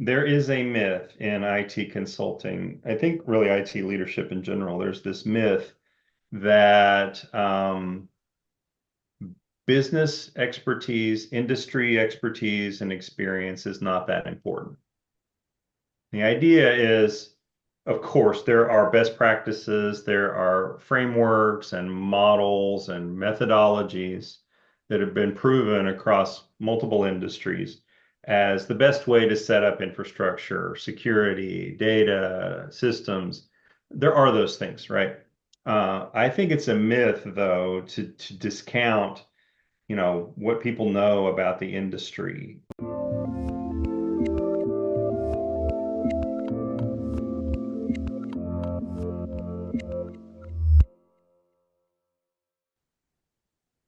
There is a myth in IT consulting. I think really IT leadership in general. There's this myth that business expertise, industry expertise, and experience is not that important. The idea is, of course, there are best practices, there are frameworks and models and methodologies that have been proven across multiple industries as the best way to set up infrastructure, security, data, systems. There are those things, right? I think it's a myth, though, to discount, what people know about the industry.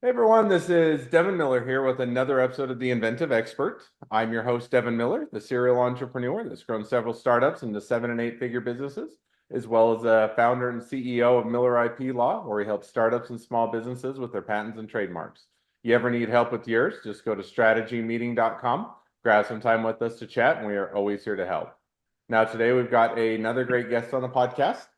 Hey everyone, this is Devin Miller here with another episode of The Inventive Expert. I'm your host, Devin Miller, the serial entrepreneur that's grown several startups into 7 and 8 figure businesses, as well as a founder and CEO of Miller IP Law, where he helps startups and small businesses with their patents and trademarks. You ever need help with yours, just go to strategymeeting.com, grab some time with us to chat, and we are always here to help. Now, today we've got another great guest on the podcast,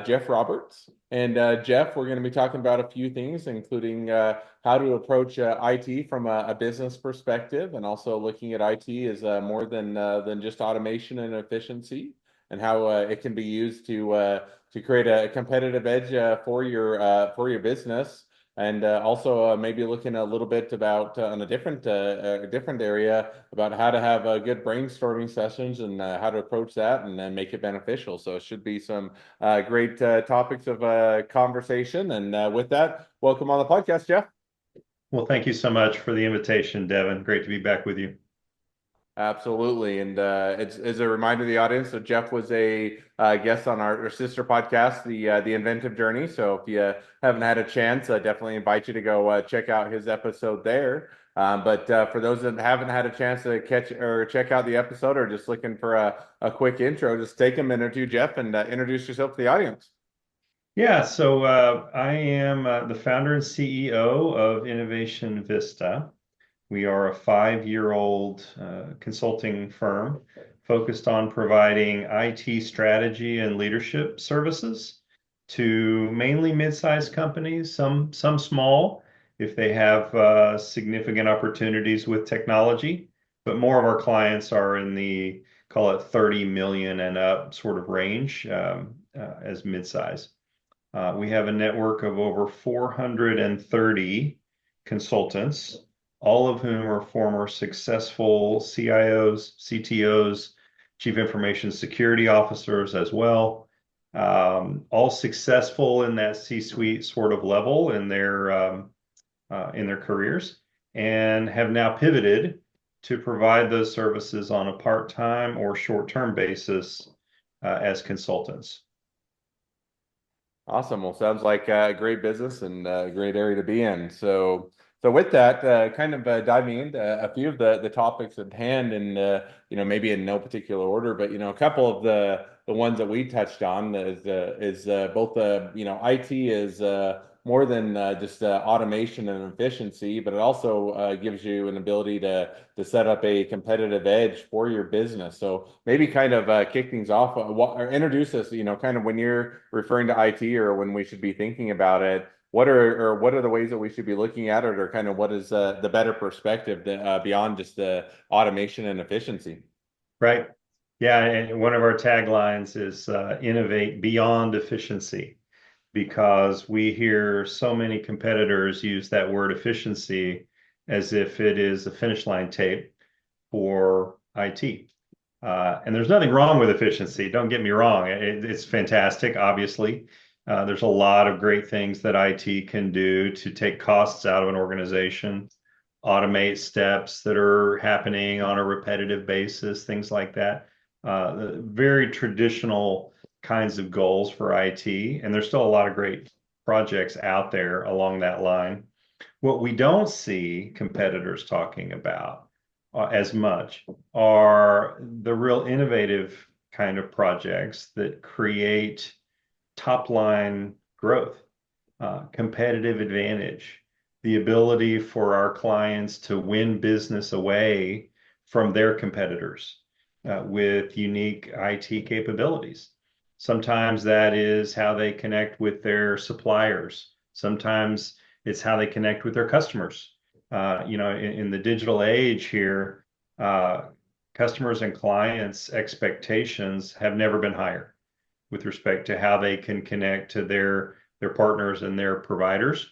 Jeff Roberts. And Jeff, we're going to be talking about a few things, including how to approach IT from a business perspective, and also looking at IT as more than just automation and efficiency, and how it can be used to create a competitive edge for your business. And also maybe looking a little bit about on a different area about how to have good brainstorming sessions and how to approach that and then make it beneficial. So it should be some great topics of conversation. And with that, welcome on the podcast, Jeff. Well, thank you so much for the invitation, Devin. Great to be back with you. Absolutely. And it's as a reminder to the audience, so Jeff was a guest on our sister podcast, the Inventive Journey. So if you haven't had a chance, I definitely invite you to go check out his episode there. But for those that haven't had a chance to catch or check out the episode or just looking for a quick intro, just take a minute or two, Jeff, and introduce yourself to the audience. Yeah, so I am the founder and CEO of Innovation Vista. We are a 5-year-old consulting firm focused on providing IT strategy and leadership services to mainly mid-sized companies, some small if they have significant opportunities with technology, but more of our clients are in the call it 30 million and up sort of range as mid-size. We have a network of over 430 consultants, all of whom are former successful CIOs, CTOs, Chief Information Security Officers as well, all successful in that C-suite sort of level in their careers, and have now pivoted to provide those services on a part-time or short-term basis as consultants. Awesome. Well, sounds like a great business and a great area to be in. So with that, kind of diving into a few of the topics at hand, and maybe in no particular order, but a couple of the ones that we touched on is both IT is more than just automation and efficiency, but it also gives you an ability to set up a competitive edge for your business. So maybe kind of kick things off or introduce us, kind of when you're referring to IT or when we should be thinking about it. What are the ways that we should be looking at it, or kind of what is the better perspective beyond just the automation and efficiency? Right. Yeah, and one of our taglines is innovate beyond efficiency, because we hear so many competitors use that word efficiency as if it is a finish line tape for IT. And there's nothing wrong with efficiency. Don't get me wrong. It's fantastic, obviously. There's a lot of great things that IT can do to take costs out of an organization, automate steps that are happening on a repetitive basis, things like that. Very traditional kinds of goals for IT, and there's still a lot of great projects out there along that line. What we don't see competitors talking about as much are the real innovative kind of projects that create top line growth, competitive advantage, the ability for our clients to win business away from their competitors. with unique IT capabilities. Sometimes that is how they connect with their suppliers. Sometimes it's how they connect with their customers. In the digital age here, uh, customers and clients' expectations have never been higher with respect to how they can connect to their partners and their providers.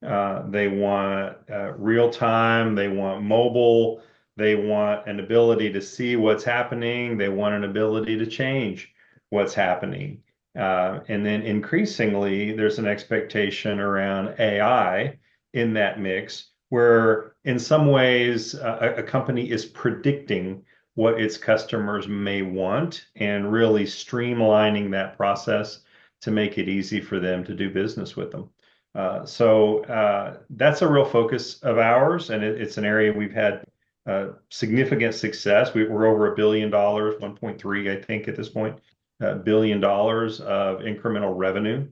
They want real time, they want mobile, they want an ability to see what's happening, they want an ability to change what's happening. And then increasingly, there's an expectation around AI in that mix, where in some ways a company is predicting what its customers may want and really streamlining that process to make it easy for them to do business with them. That's a real focus of ours, and it's an area we've had significant success. We're over $1 billion, 1.3, I think, at this point, $1 billion of incremental revenue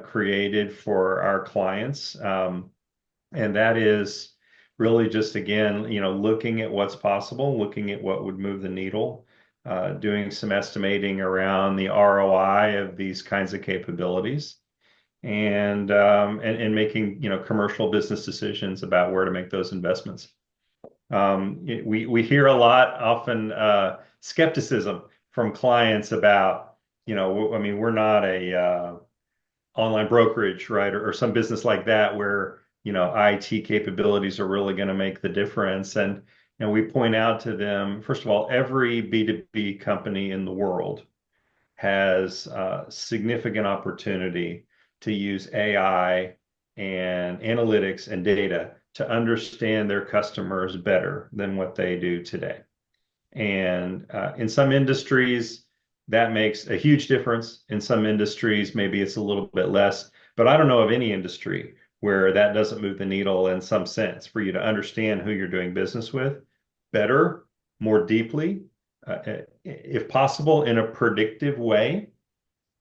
created for our clients. And that is really just, again, looking at what's possible, looking at what would move the needle, doing some estimating around the ROI of these kinds of capabilities, and making commercial business decisions about where to make those investments. We hear a lot often skepticism from clients about, I mean, we're not a online brokerage, right? Or some business like that where, IT capabilities are really going to make the difference. And we point out to them, first of all, every B2B company in the world has significant opportunity to use AI and analytics and data to understand their customers better than what they do today. And in some industries, that makes a huge difference. In some industries, maybe it's a little bit less, but I don't know of any industry where that doesn't move the needle in some sense for you to understand who you're doing business with better, more deeply, if possible, in a predictive way.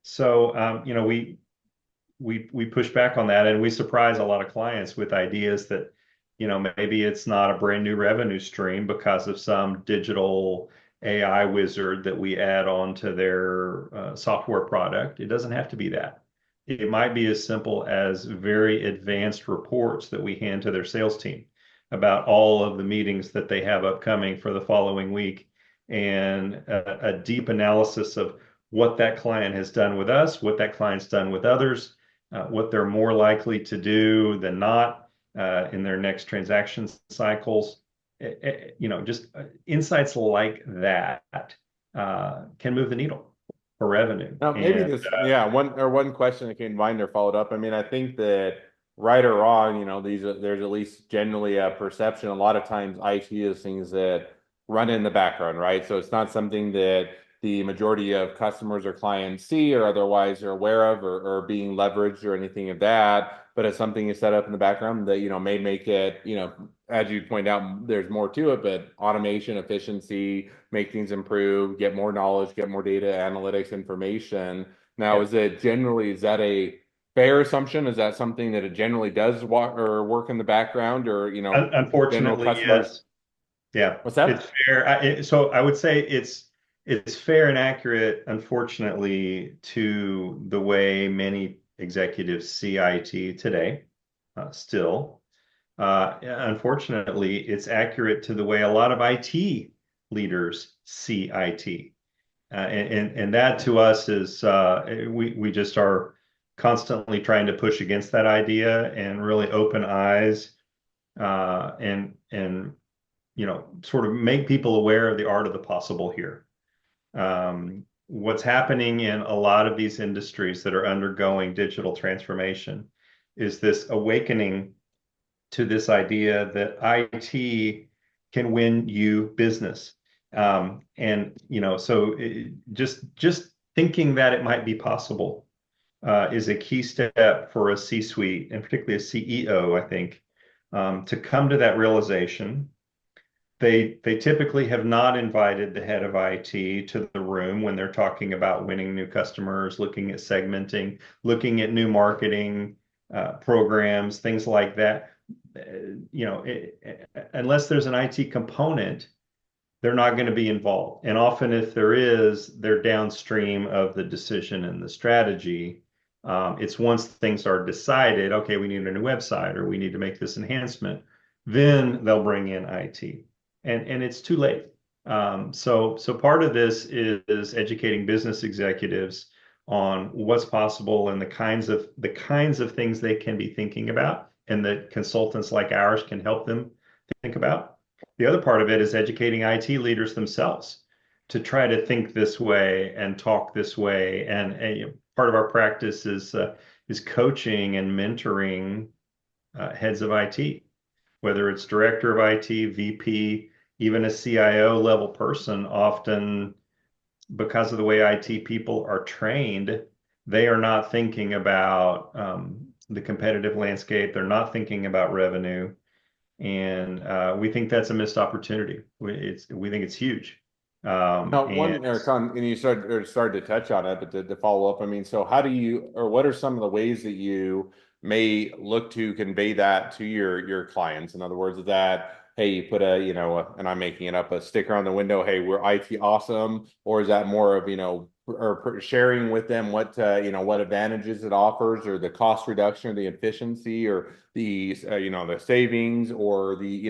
So, we push back on that, and we surprise a lot of clients with ideas that, maybe it's not a brand new revenue stream because of some digital AI wizard that we add on to their software product. It doesn't have to be that. It might be as simple as very advanced reports that we hand to their sales team about all of the meetings that they have upcoming for the following week, and a deep analysis of what that client has done with us, what that client's done with others, what they're more likely to do than not in their next transaction cycles. Just insights like that can move the needle for revenue. Now, maybe And this, yeah, one question that came to mind or followed up. I mean, I think that right or wrong, there's at least generally a perception. A lot of times, IT is things that run in the background, right? So it's not something that the majority of customers or clients see or otherwise are aware of or being leveraged or anything of that. But it's something you set up in the background that, may make it, as you point out, there's more to it, but automation, efficiency, make things improve, get more knowledge, get more data, analytics, information. Now, yeah, is that a fair assumption? Is that something that it generally does work in the background, or, general unfortunately, customers? yes. Yeah, What's it's that? fair. So I would say it's fair and accurate, unfortunately, to the way many executives see IT today, still. Unfortunately, it's accurate to the way a lot of IT leaders see IT. And that to us is we just are constantly trying to push against that idea and really open eyes, and sort of make people aware of the art of the possible here. What's happening in a lot of these industries that are undergoing digital transformation is this awakening to this idea that IT can win you business. Just thinking that it might be possible is a key step for a C-suite, and particularly a CEO, I think, to come to that realization. They typically have not invited the head of IT to the room when they're talking about winning new customers, looking at segmenting, looking at new marketing programs, things like that. Unless there's an IT component, they're not going to be involved. And often, if there is, they're downstream of the decision and the strategy. It's once things are decided, okay, we need a new website or we need to make this enhancement, then they'll bring in IT. And it's too late. So part of this is educating business executives on what's possible and the kinds of things they can be thinking about, and that consultants like ours can help them think about. The other part of it is educating IT leaders themselves to try to think this way and talk this way. And part of our practice is coaching and mentoring heads of IT, whether it's director of IT, VP, even a CIO level person. Often, because of the way IT people are trained, they are not thinking about the competitive landscape. They're not thinking about revenue. And we think that's a missed opportunity. We think it's huge. Now, And one, Eric, and you started to touch on it, but to follow up, I mean, so how do you, or what are some of the ways that you may look to convey that to your clients? In other words, is that, hey, you put and I'm making it up, a sticker on the window, hey, we're IT awesome, or is that more of, or sharing with them what what advantages it offers, or the cost reduction, or the efficiency, or the the savings, or the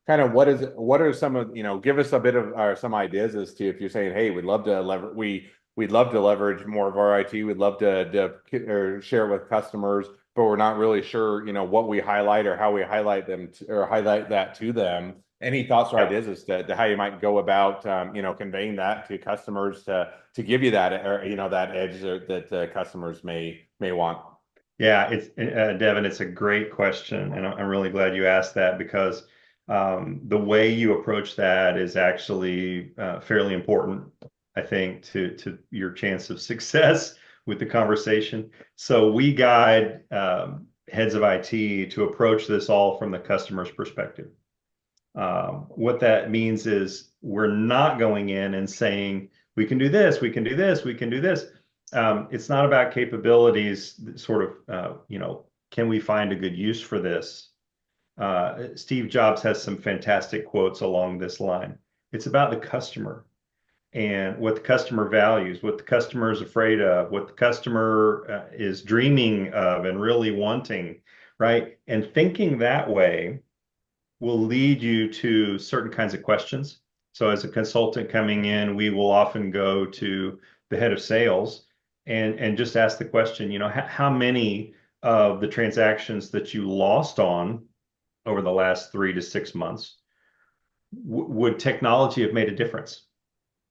kind of what are some of give us a bit of some ideas as to, if you're saying, hey, we'd love to leverage more of our IT, we'd love to or share it with customers, but we're not really sure what we highlight or how we highlight them or highlight that to them. Any thoughts or yeah, ideas as to how you might go about conveying that to customers to give you that, or that edge that customers may want? yeah, it's Devin, it's a great question, and I'm really glad you asked that, because the way you approach that is actually fairly important, I think, to your chance of success with the conversation. So we guide heads of IT to approach this all from the customer's perspective. What that means is we're not going in and saying, we can do this, we can do this, we can do this. It's not about capabilities, sort of, can we find a good use for this? Steve Jobs has some fantastic quotes along this line. It's about the customer and what the customer values, what the customer is afraid of, what the customer is dreaming of and really wanting, right? And thinking that way will lead you to certain kinds of questions. So as a consultant coming in, we will often go to the head of sales and just ask the question, how many of the transactions that you lost on over the last 3 to 6 months would technology have made a difference?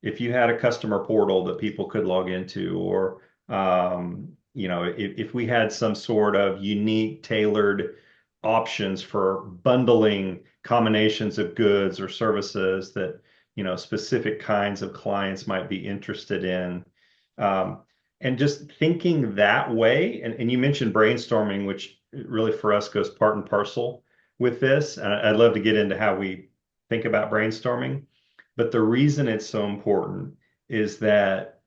If you had a customer portal that people could log into, or if we had some sort of unique tailored options for bundling combinations of goods or services that specific kinds of clients might be interested in. And just thinking that way, and you mentioned brainstorming, which really for us goes part and parcel with this. And I'd love to get into how we think about brainstorming. But the reason it's so important is that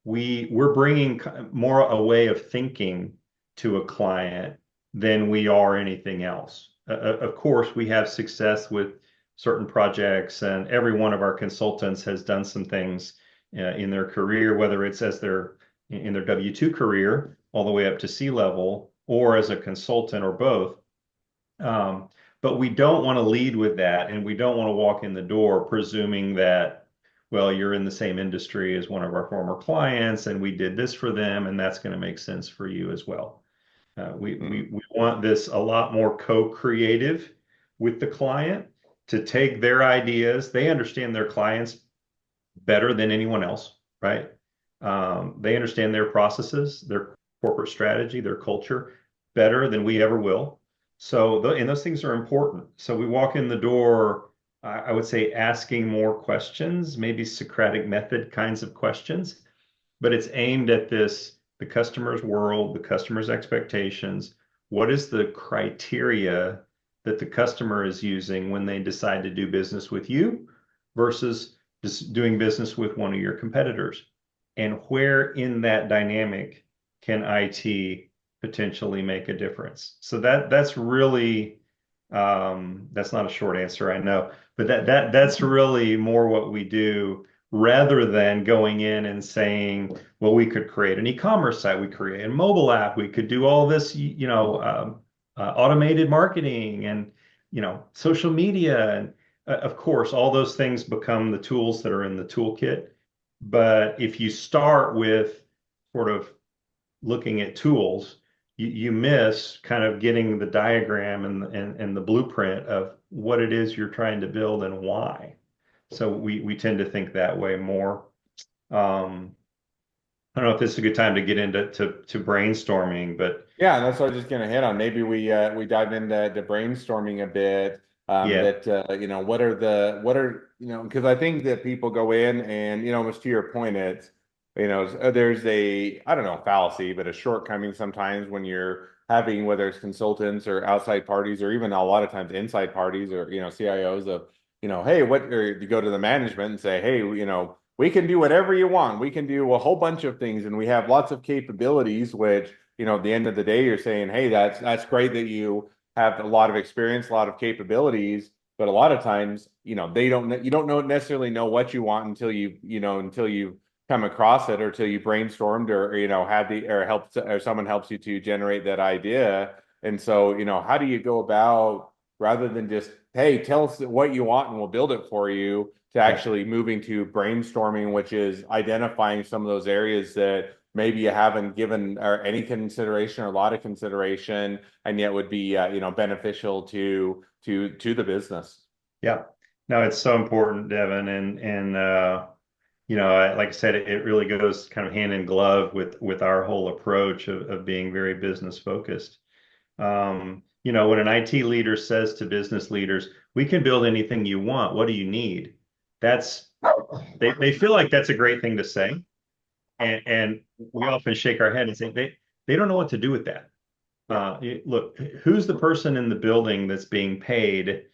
we're bringing more a way of thinking to a client than we are anything else. Of course, we have success with certain projects, and every one of our consultants has done some things in their career, whether it's as in their W-2 career all the way up to C-level, or as a consultant, or both. But we don't want to lead with that, and we don't want to walk in the door presuming that, well, you're in the same industry as one of our former clients, and we did this for them, and that's going to make sense for you as well. We want this a lot more co-creative with the client, to take their ideas. They understand their clients better than anyone else, right? They understand their processes, their corporate strategy, their culture better than we ever will. So, and those things are important. So we walk in the door, I would say, asking more questions, maybe Socratic method kinds of questions, but it's aimed at the customer's world, the customer's expectations. What is the criteria that the customer is using when they decide to do business with you versus just doing business with one of your competitors? And where in that dynamic can IT potentially make a difference? So that's really, that's not a short answer, I know, but that's really more what we do rather than going in and saying, well, we could create an e-commerce site, we create a mobile app, we could do all this, automated marketing and social media, and of course, all those things become the tools that are in the toolkit. But if you start with sort of looking at tools, you miss kind of getting the diagram and the blueprint of what it is you're trying to build and why. So we tend to think that way more. Um, I don't know if this is a good time to get into to brainstorming, but Yeah, and that's what I was just gonna hit on. Maybe we dive into brainstorming a bit. yeah, That what are because I think that people go in and almost to your point, it's there's a I don't know fallacy, but a shortcoming sometimes when you're having whether it's consultants or outside parties or even a lot of times inside parties or CIOs of hey what or you go to the management and say hey we can do whatever you want. We can do a whole bunch of things and we have lots of capabilities which at the end of the day, you're saying, hey, that's great that you have a lot of experience, a lot of capabilities, but a lot of times, you don't know necessarily know what you want until until you come across it or until you brainstormed or had the or helped or someone helps you to generate that idea. And so, how do you go about rather than just, hey, tell us what you want and we'll build it for you, to yeah, actually moving to brainstorming, which is identifying some of those areas that maybe you haven't given or any consideration or a lot of consideration, and yet would be beneficial to the business. yeah. No, it's so important, Devin, and like I said, it really goes kind of hand in glove with our whole approach of being very business focused. When an IT leader says to business leaders, "We can build anything you want. What do you need?" That's they feel like that's a great thing to say, and we often shake our head and say they don't know what to do with that. Yeah. Look, who's the person in the building that's being paid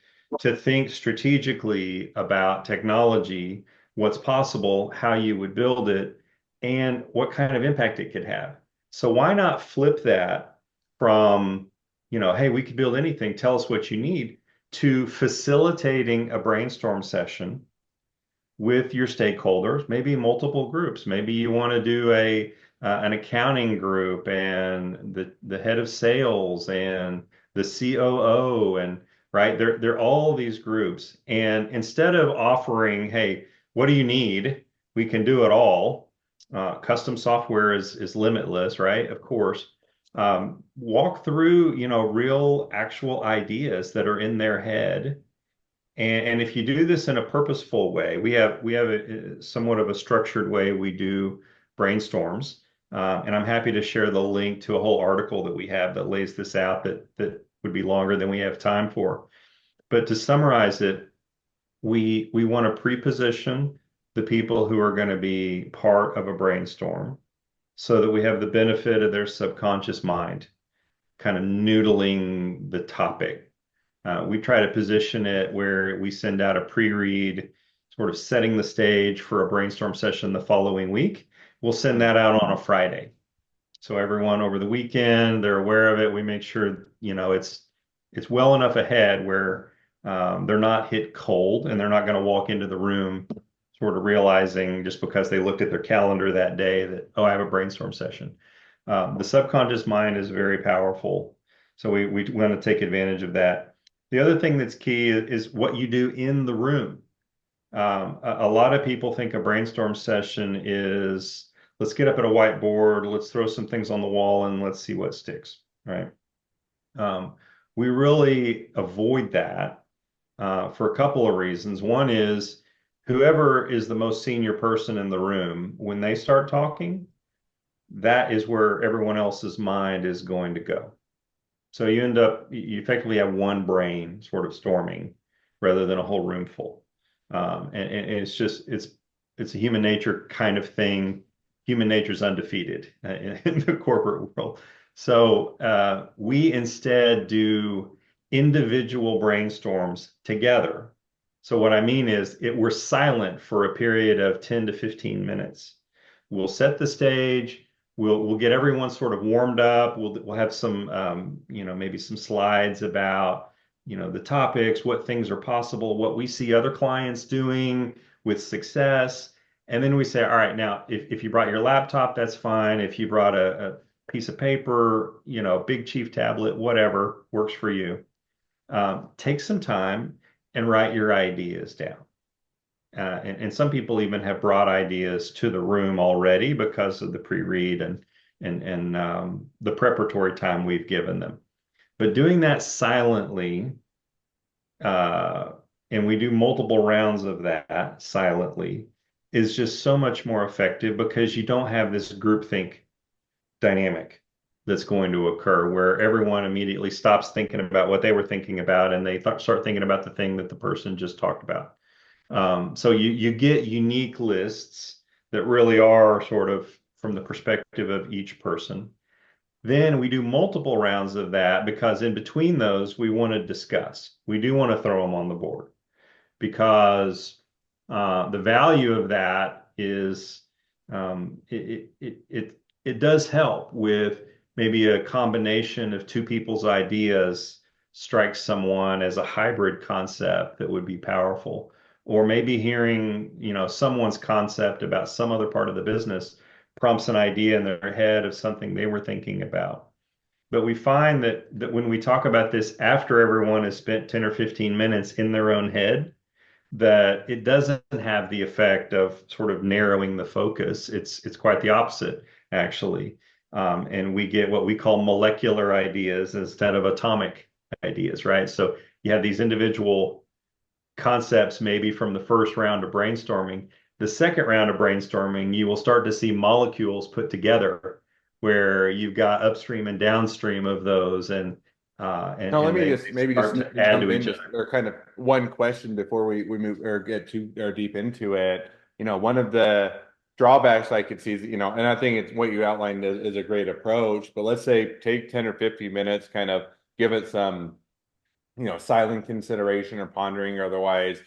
to think strategically about technology, what's possible, how you would build it, and what kind of impact it could have? So why not flip that from, hey, we could build anything, tell us what you need, to facilitating a brainstorm session with your stakeholders, maybe multiple groups. Maybe you want to do a an accounting group and the head of sales and the COO and right they're all these groups. And instead of offering, hey, what do you need? We can do it all. Custom software is limitless, right? Of course. Walk through, real actual ideas that are in their head, and if you do this in a purposeful way, we have somewhat of a structured way we do brainstorms, and I'm happy to share the link to a whole article that we have that lays this out that would be longer than we have time for. But to summarize it, we want to pre-position the people who are going to be part of a brainstorm so that we have the benefit of their subconscious mind kind of noodling the topic. We try to position it where we send out a pre-read, sort of setting the stage for a brainstorm session the following week. We'll send that out on a Friday. So everyone over the weekend, they're aware of it. We make sure, it's well enough ahead where they're not hit cold and they're not going to walk into the room sort of realizing just because they looked at their calendar that day that, oh, I have a brainstorm session. The subconscious mind is very powerful. So we want to take advantage of that. The other thing that's key is what you do in the room. A lot of people think a brainstorm session is let's get up at a whiteboard, let's throw some things on the wall, and let's see what sticks, right? Um, we really avoid that for a couple of reasons. One is whoever is the most senior person in the room, when they start talking, that is where everyone else's mind is going to go. So you effectively have one brain sort of storming rather than a whole room full. And it's just, it's a human nature kind of thing. Human nature is undefeated in the corporate world. So we instead do individual brainstorms together. So what I mean is we're silent for a period of 10 to 15 minutes. We'll set the stage. We'll get everyone sort of warmed up. We'll have some maybe some slides about the topics, what things are possible, what we see other clients doing with success. And then we say, all right, now if you brought your laptop, that's fine. If you brought a piece of paper, big chief tablet, whatever works for you. Take some time and write your ideas down. And some people even have brought ideas to the room already because of the pre-read and the preparatory time we've given them. But doing that silently, uh, and we do multiple rounds of that silently, is just so much more effective because you don't have this groupthink dynamic that's going to occur where everyone immediately stops thinking about what they were thinking about and they start thinking about the thing that the person just talked about. So you get unique lists that really are sort of from the perspective of each person. Then we do multiple rounds of that because in between those, we want to discuss. We do want to throw them on the board because the value of that is it does help with maybe a combination of two people's ideas strikes someone as a hybrid concept that would be powerful. Or maybe hearing, someone's concept about some other part of the business prompts an idea in their head of something they were thinking about. But we find that when we talk about this after everyone has spent 10 or 15 minutes in their own head, that it doesn't have the effect of sort of narrowing the focus. It's quite the opposite, actually. And we get what we call molecular ideas instead of atomic ideas, right? So you have these individual concepts maybe from the first round of brainstorming. The second round of brainstorming, you will start to see molecules put together where you've got upstream and downstream of those and Now, let me they just maybe just start to add jump to in each just other. or kind of one question before we move or get too or deep into it. One of the drawbacks I could see is, and I think it's what you outlined is a great approach, but let's say take 10 or 15 minutes, kind of give it some, silent consideration or pondering or otherwise,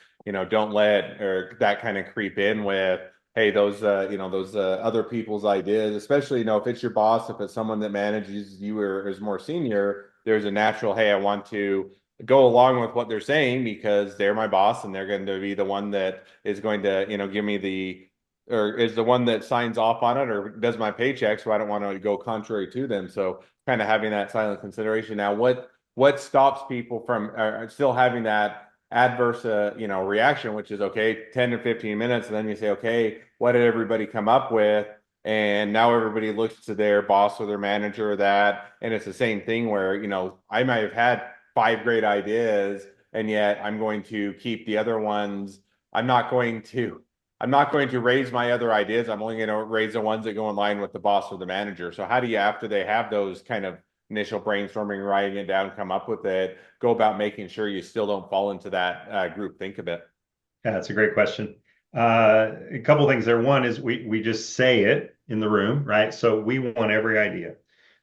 don't let or that kind of creep in with, hey, those other people's ideas, especially, if it's your boss, if it's someone that manages you or is more senior, there's a natural, hey, I want to go along with what they're saying because they're my boss and they're going to be the one that is going to, give me or is the one that signs off on it or does my paycheck. So I don't want to go contrary to them. So kind of having that silent consideration. Now, what stops people from still having that adverse, reaction, which is okay, 10 to 15 minutes. And then you say, okay, what did everybody come up with? And now everybody looks to their boss or their manager or that. And it's the same thing where, I might have had five great ideas and yet I'm going to keep the other ones. I'm not going to, I'm not going to raise my other ideas. I'm only going to raise the ones that go in line with the boss or the manager. So how do you, after they have those kind of initial brainstorming, writing it down, come up with it, go about making sure you still don't fall into that group think a bit? Yeah, that's a great question. A couple things there. One is we just say it in the room, right? So we want every idea.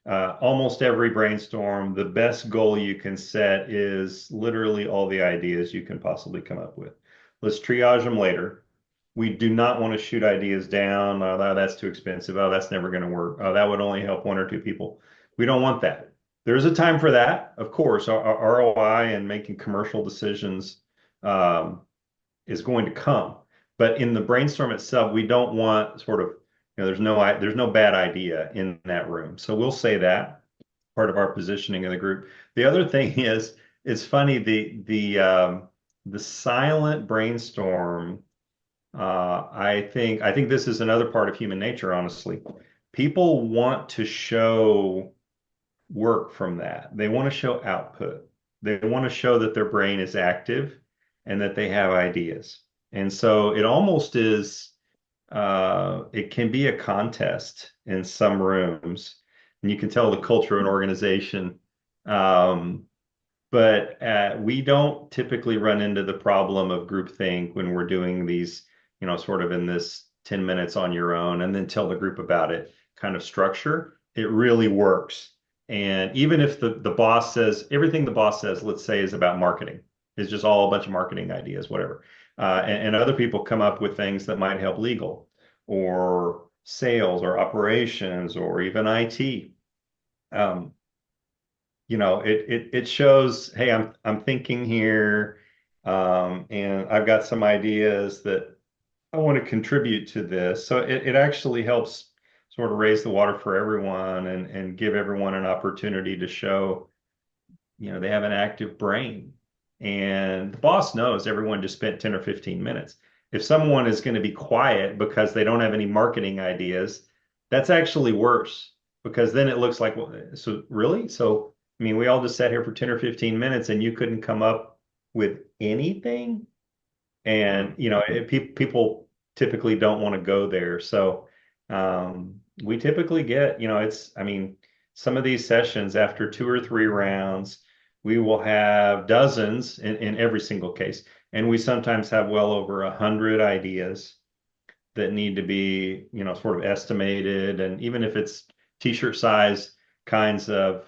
Almost every brainstorm, the best goal you can set is literally all the ideas you can possibly come up with. Let's triage them later. We do not want to shoot ideas down. Oh, that's too expensive. Oh, that's never going to work. Oh, that would only help one or two people. We don't want that. There's a time for that, of course. Our ROI and making commercial decisions um, is going to come. But in the brainstorm itself, we don't want sort of, there's no bad idea in that room. So we'll say that part of our positioning in the group. The other thing is, it's funny, the silent brainstorm, I think this is another part of human nature, honestly. People want to show work from that. They want to show output. They want to show that their brain is active and that they have ideas. And so it almost is, it can be a contest in some rooms, and you can tell the culture of an organization. Um, but we don't typically run into the problem of groupthink when we're doing these, sort of in this 10 minutes on your own and then tell the group about it kind of structure. It really works. And even if the boss says everything the boss says, let's say, is about marketing, is just all a bunch of marketing ideas, whatever. And other people come up with things that might help legal or sales or operations or even IT. Um, it shows, hey, I'm thinking here, and I've got some ideas that I want to contribute to this. So it actually helps sort of raise the water for everyone and give everyone an opportunity to show, they have an active brain. And the boss knows everyone just spent 10 or 15 minutes. If someone is going to be quiet because they don't have any marketing ideas, that's actually worse because then it looks like, well, so really? So, I mean, we all just sat here for 10 or 15 minutes and you couldn't come up with anything? And people typically don't want to go there. So we typically get, I mean, some of these sessions after 2 or 3 rounds, we will have dozens in every single case, and we sometimes have well over 100 ideas that need to be, sort of estimated, and even if it's t-shirt size kinds of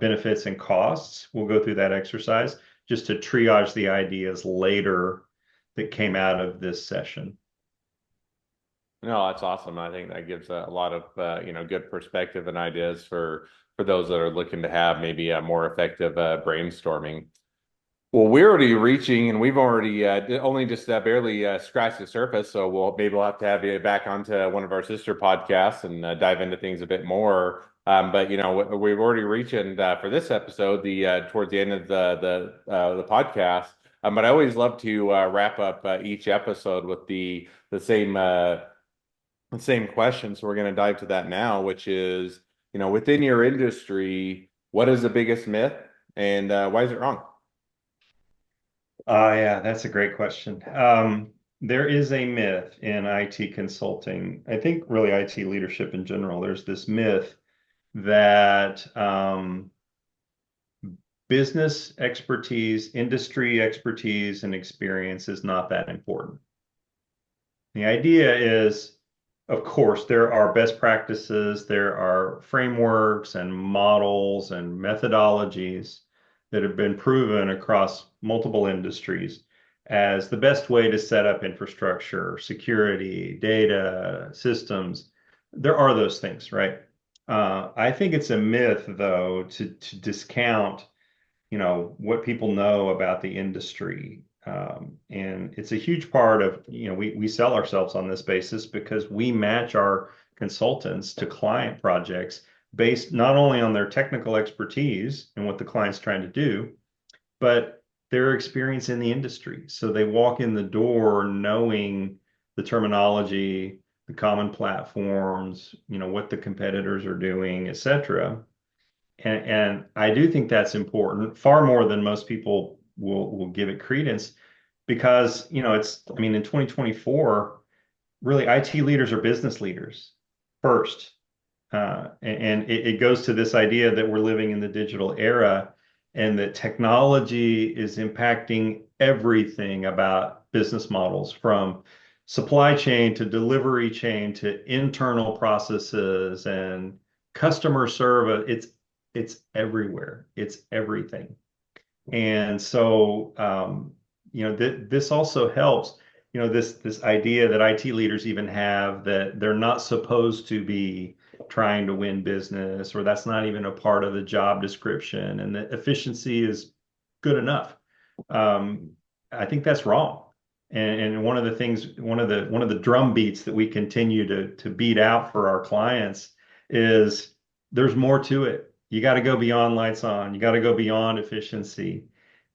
benefits and costs, we'll go through that exercise just to triage the ideas later that came out of this session. No, that's awesome. I think that gives a lot of good perspective and ideas for those that are looking to have maybe a more effective brainstorming. Well, we're already reaching, and we've already only just barely scratched the surface. So we'll have to have you back onto one of our sister podcasts and dive into things a bit more. But we've already reached for this episode the towards the end of the podcast. But I always love to wrap up each episode with the same question. So we're going to dive to that now, which is, within your industry, what is the biggest myth and why is it wrong? Yeah, that's a great question. There is a myth in IT consulting. I think really IT leadership in general. There's this myth that business expertise, industry expertise, and experience is not that important. The idea is, of course, there are best practices, there are frameworks and models and methodologies that have been proven across multiple industries as the best way to set up infrastructure, security, data, systems. There are those things, right? I think it's a myth, though, to discount what people know about the industry. And it's a huge part of, we sell ourselves on this basis because we match our consultants to client projects based not only on their technical expertise and what the client's trying to do, but their experience in the industry. So they walk in the door knowing the terminology, the common platforms, what the competitors are doing, et cetera. And I do think that's important, far more than most people will give it credence, because I mean, in 2024, really IT leaders are business leaders first. And it goes to this idea that we're living in the digital era and that technology is impacting everything about business models, from supply chain to delivery chain to internal processes and customer service. It's everywhere. It's everything. And so, this also helps, this idea that IT leaders even have that they're not supposed to be trying to win business, or that's not even a part of the job description, and that efficiency is good enough. Um, I think that's wrong. And one of the things, one of the drum beats that we continue to beat out for our clients is there's more to it. You got to go beyond lights on. You got to go beyond efficiency.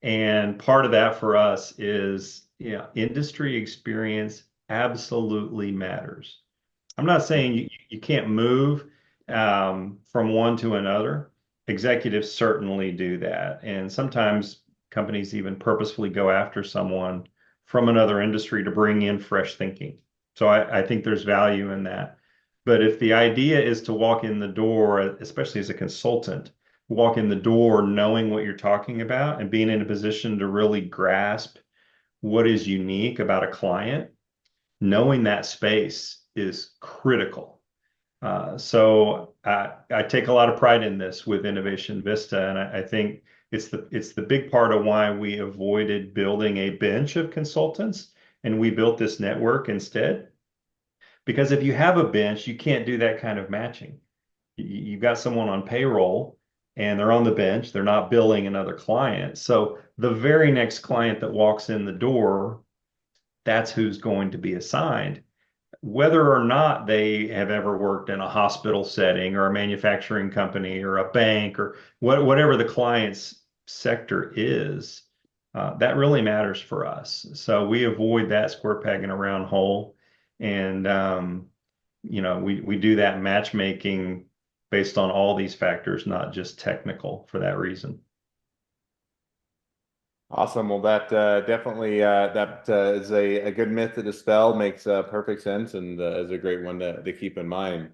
And part of that for us is, industry experience absolutely matters. I'm not saying you can't move from one to another. Executives certainly do that. And sometimes companies even purposefully go after someone from another industry to bring in fresh thinking. So I think there's value in that. But if the idea is to walk in the door, especially as a consultant, walk in the door knowing what you're talking about and being in a position to really grasp what is unique about a client, knowing that space is critical. So I take a lot of pride in this with Innovation Vista, and I think it's the big part of why we avoided building a bench of consultants and we built this network instead. Because if you have a bench, you can't do that kind of matching. You've got someone on payroll, and they're on the bench. They're not billing another client. So the very next client that walks in the door, that's who's going to be assigned. Whether or not they have ever worked in a hospital setting or a manufacturing company or a bank or whatever the client's sector is, that really matters for us. So we avoid that square peg in a round hole. And, we do that matchmaking based on all these factors, not just technical for that reason. Awesome. Well, that definitely that is a good myth to dispel. Makes perfect sense, and is a great one to keep in mind.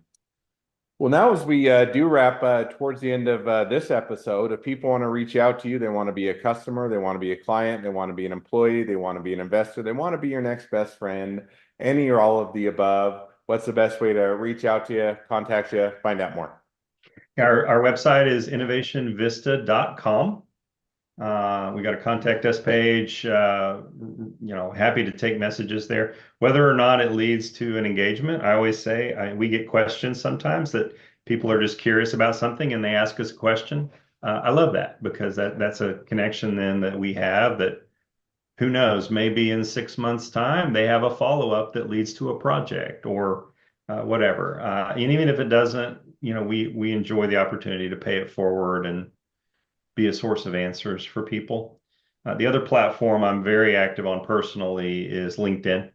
Well, now as we do wrap towards the end of this episode, if people want to reach out to you, they want to be a customer, they want to be a client, they want to be an employee, they want to be an investor, they want to be your next best friend, any or all of the above, what's the best way to reach out to you, contact you, find out more? Our website is innovationvista.com. We got a contact us page. Happy to take messages there. Whether or not it leads to an engagement, I always say we get questions sometimes that people are just curious about something and they ask us a question. I love that because that's a connection then that we have that who knows, maybe in 6 months' time they have a follow-up that leads to a project or whatever. And even if it doesn't, we enjoy the opportunity to pay it forward and be a source of answers for people. The other platform I'm very active on personally is LinkedIn.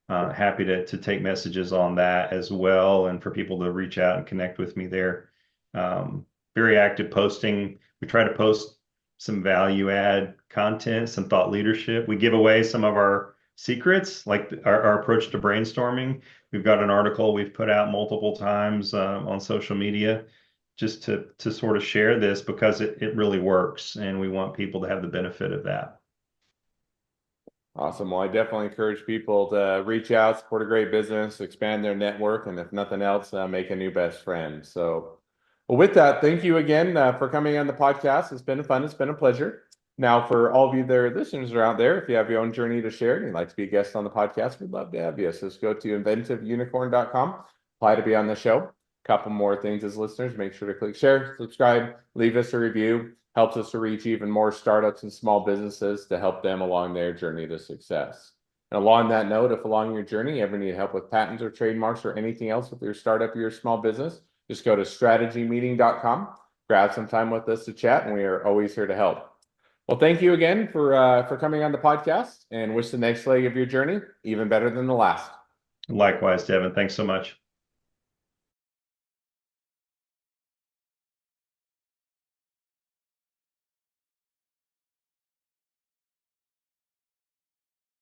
Happy to take messages on that as well, and for people to reach out and connect with me there. Very active posting. We try to post some value add content, some thought leadership. We give away some of our secrets, like our approach to brainstorming. We've got an article we've put out multiple times on social media just to sort of share this because it really works and we want people to have the benefit of that. Awesome. Well, I definitely encourage people to reach out, support a great business, expand their network, and if nothing else, make a new best friend. So, well, with that, thank you again for coming on the podcast. It's been fun. It's been a pleasure. Now, for all of you that are listeners are out there, if you have your own journey to share and you'd like to be a guest on the podcast, we'd love to have you. So just go to inventiveunicorn.com, apply to be on the show. Couple more things as listeners, make sure to click share, subscribe, leave us a review. Helps us to reach even more startups and small businesses to help them along their journey to success. And along that note, if along your journey you ever need help with patents or trademarks or anything else with your startup or your small business, just go to strategymeeting.com, grab some time with us to chat, and we are always here to help. Well, thank you again for coming on the podcast, and wish the next leg of your journey even better than the last. Likewise, Devin. Thanks so much.